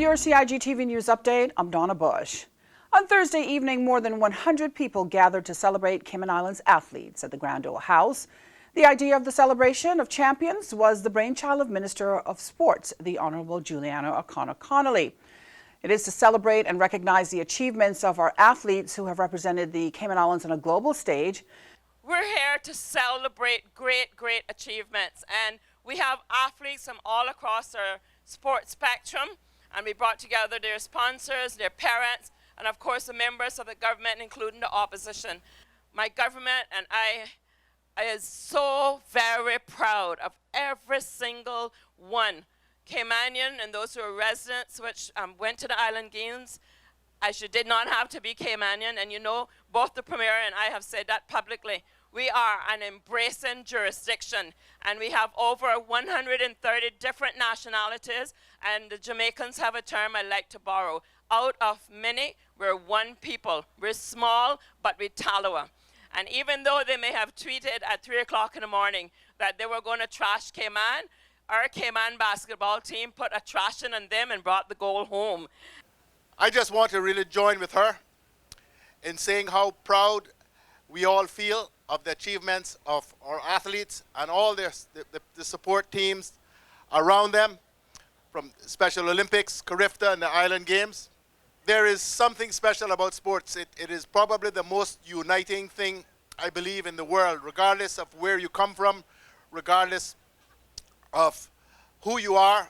your CIGTV News Update, I'm Donna Bush. On Thursday evening, more than 100 people gathered to celebrate Cayman Islands athletes at the Grand Ole House. The idea of the celebration of champions was the brainchild of Minister of Sports, the Honorable Juliana O'Connor Connolly. It is to celebrate and recognize the achievements of our athletes who have represented the Cayman Islands on a global stage. We're here to celebrate great achievements, and we have athletes from all across our sports spectrum, and we brought together their sponsors, their parents, and of course the members of the government, including the opposition. My government and I is so very proud of every single one. Caymanian and those who are residents which went to the Island Games, as you did not have to be Caymanian, and you know, both the Premier and I have said that publicly. We are an embracing jurisdiction, and we have over 130 different nationalities, and the Jamaicans have a term I like to borrow. Out of many, we're one people. We're small, but we're Talawa. And even though they may have tweeted at 3 o'clock in the morning that they were going to trash Cayman, our Cayman basketball team put a trashing on them and brought the goal home. I just want to really join with her in saying how proud we all feel of the achievements of our athletes and all the support teams around them, from Special Olympics, Carifesta, and the Island Games. There is something special about sports. It is probably the most uniting thing, I believe, in the world, regardless of where you come from, regardless of who you are.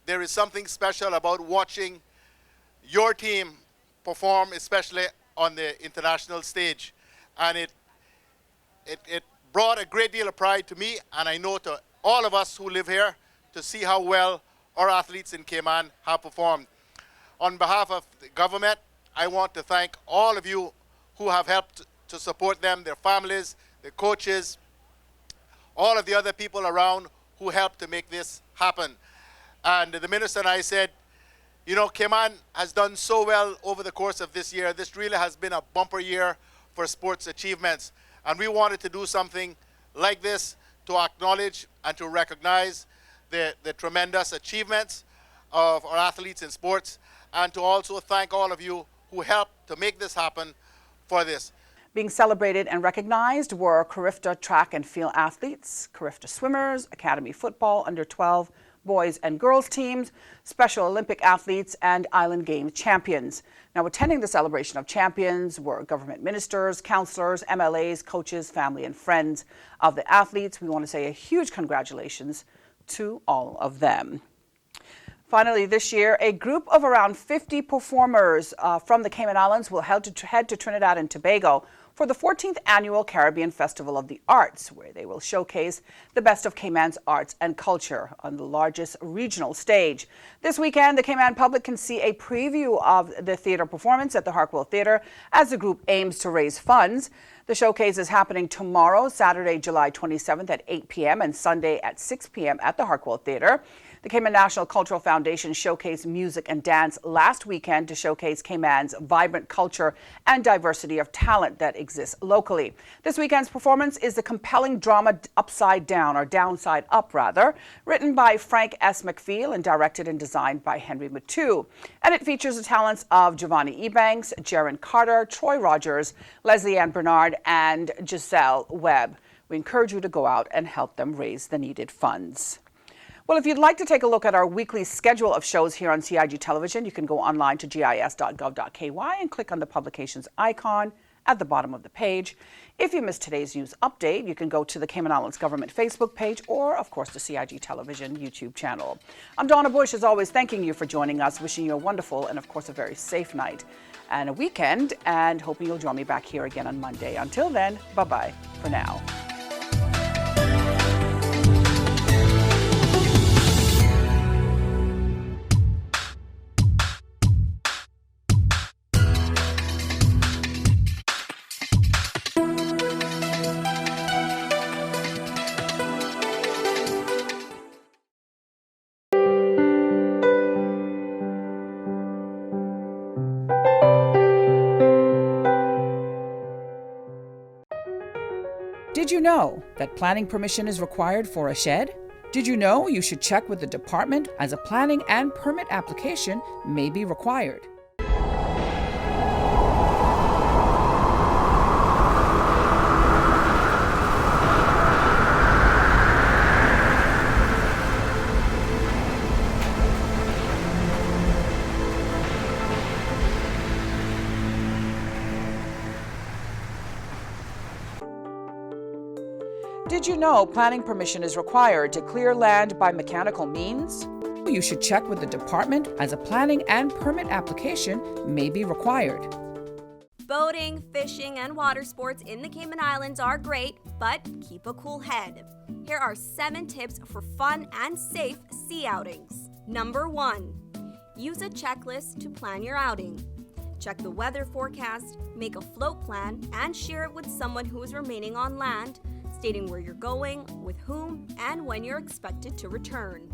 There is something special about watching your team perform, especially on the international stage. And it brought a great deal of pride to me, and I know to all of us who live here, to see how well our athletes in Cayman have performed. On behalf of the government, I want to thank all of you who have helped to support them, their families, their coaches, all of the other people around who helped to make this happen. And the minister and I said, you know, Cayman has done so well over the course of this year. This really has been a bumper year for sports achievements. And we wanted to do something like this to acknowledge and to recognize the tremendous achievements of our athletes in sports, and to also thank all of you who helped to make this happen for this. Being celebrated and recognized were Carifesta track and field athletes, Carifesta swimmers, Academy football, under 12 boys and girls teams, Special Olympic athletes, and Island Games champions. Now, attending the celebration of champions were government ministers, councillors, MLAs, coaches, family, and friends of the athletes. We want to say a huge congratulations to all of them. Finally, this year, a group of around 50 performers from the Cayman Islands will head to Trinidad and Tobago for the 14th Annual Caribbean Festival of the Arts, where they will showcase the best of Cayman's arts and culture on the largest regional stage. This weekend, the Cayman public can see a preview of the theater performance at the Hartwell Theatre as the group aims to raise funds. The showcase is happening tomorrow, Saturday, July 27th at 8 p.m. and Sunday at 6 p.m. at the Hartwell Theatre. The Cayman National Cultural Foundation showcased music and dance last weekend to showcase Cayman's vibrant culture and diversity of talent that exists locally. This weekend's performance is the compelling drama Upside Down, or Downside Up rather, written by Frank S. McPhail and directed and designed by Henry Matu. And it features the talents of Giovanni Ebanks, Jaron Carter, Troy Rogers, Leslie Ann Bernard, and Giselle Webb. We encourage you to go out and help them raise the needed funds. Well, if you'd like to take a look at our weekly schedule of shows here on CIG Television, you can go online to gis.gov.ky and click on the publications icon at the bottom of the page. If you missed today's news update, you can go to the Cayman Islands Government Facebook page or, of course, the CIG Television YouTube channel. I'm Donna Bush, as always, thanking you for joining us, wishing you a wonderful and, of course, a very safe night and a weekend, and hoping you'll join me back here again on Monday. Until then, bye-bye for now. Did you know that planning permission is required for a shed? Did you know you should check with the department as a planning and permit application may be required? Did you know planning permission is required to clear land by mechanical means? You should check with the department as a planning and permit application may be required. Boating, fishing, and water sports in the Cayman Islands are great, but keep a cool head. Here are 7 tips for fun and safe sea outings. Number 1. Use a checklist to plan your outing. Check the weather forecast, make a float plan, and share it with someone who is remaining on land, stating where you're going, with whom, and when you're expected to return.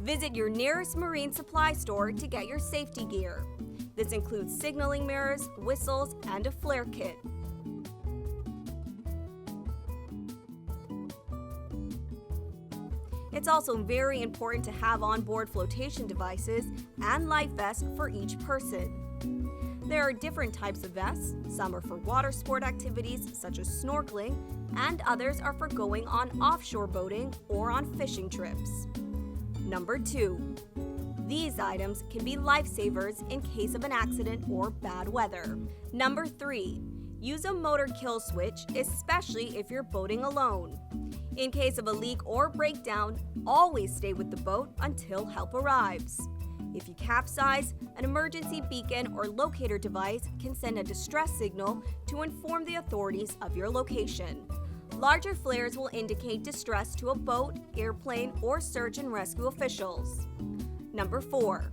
Visit your nearest marine supply store to get your safety gear. This includes signaling mirrors, whistles, and a flare kit. It's also very important to have onboard flotation devices and life vests for each person. There are different types of vests. Some are for water sport activities such as snorkeling, and others are for going on offshore boating or on fishing trips. Number 2. These items can be lifesavers in case of an accident or bad weather. Number 3. Use a motor kill switch, especially if you're boating alone. In case of a leak or breakdown, always stay with the boat until help arrives. If you capsize, an emergency beacon or locator device can send a distress signal to inform the authorities of your location. Larger flares will indicate distress to a boat, airplane, or search and rescue officials. Number 4.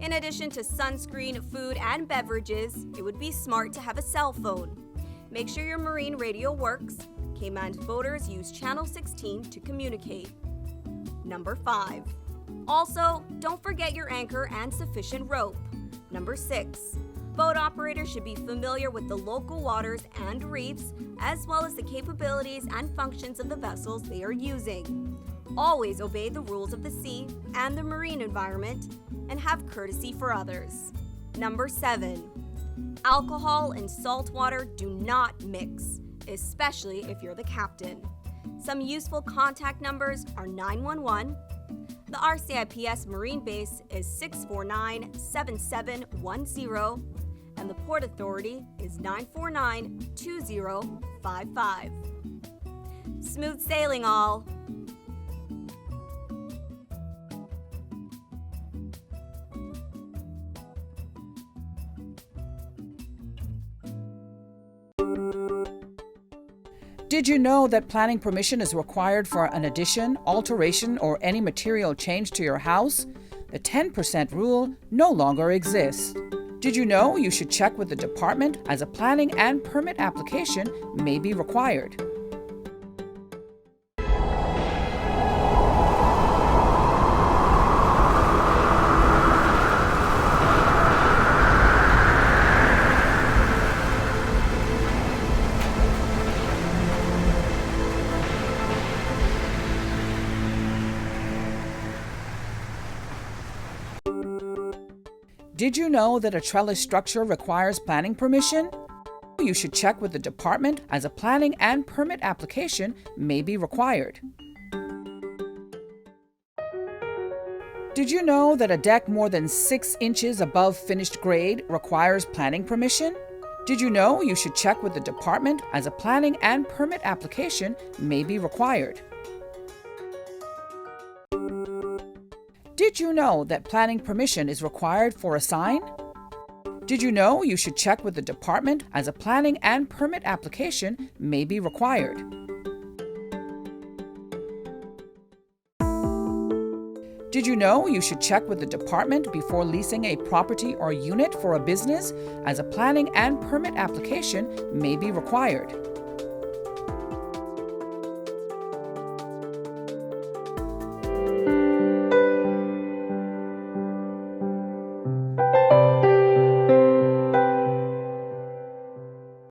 In addition to sunscreen, food, and beverages, it would be smart to have a cell phone. Make sure your marine radio works. Cayman boaters use Channel 16 to communicate. Number 5. Also, don't forget your anchor and sufficient rope. Number 6. Boat operators should be familiar with the local waters and reefs, as well as the capabilities and functions of the vessels they are using. Always obey the rules of the sea and the marine environment, and have courtesy for others. Number 7. Alcohol and salt water do not mix, especially if you're the captain. Some useful contact numbers are 911. The RCIPS Marine Base is 649-7710, and the Port Authority is 949-2055. Smooth sailing, all! Did you know that planning permission is required for an addition, alteration, or any material change to your house? The 10% rule no longer exists. Did you know you should check with the department as a planning and permit application may be required? Did you know that a trellis structure requires planning permission? You should check with the department as a planning and permit application may be required. Did you know that a deck more than 6 inches above finished grade requires planning permission? Did you know you should check with the department as a planning and permit application may be required? Did you know that planning permission is required for a sign? Did you know you should check with the department as a planning and permit application may be required? Did you know you should check with the department before leasing a property or unit for a business, as a planning and permit application may be required?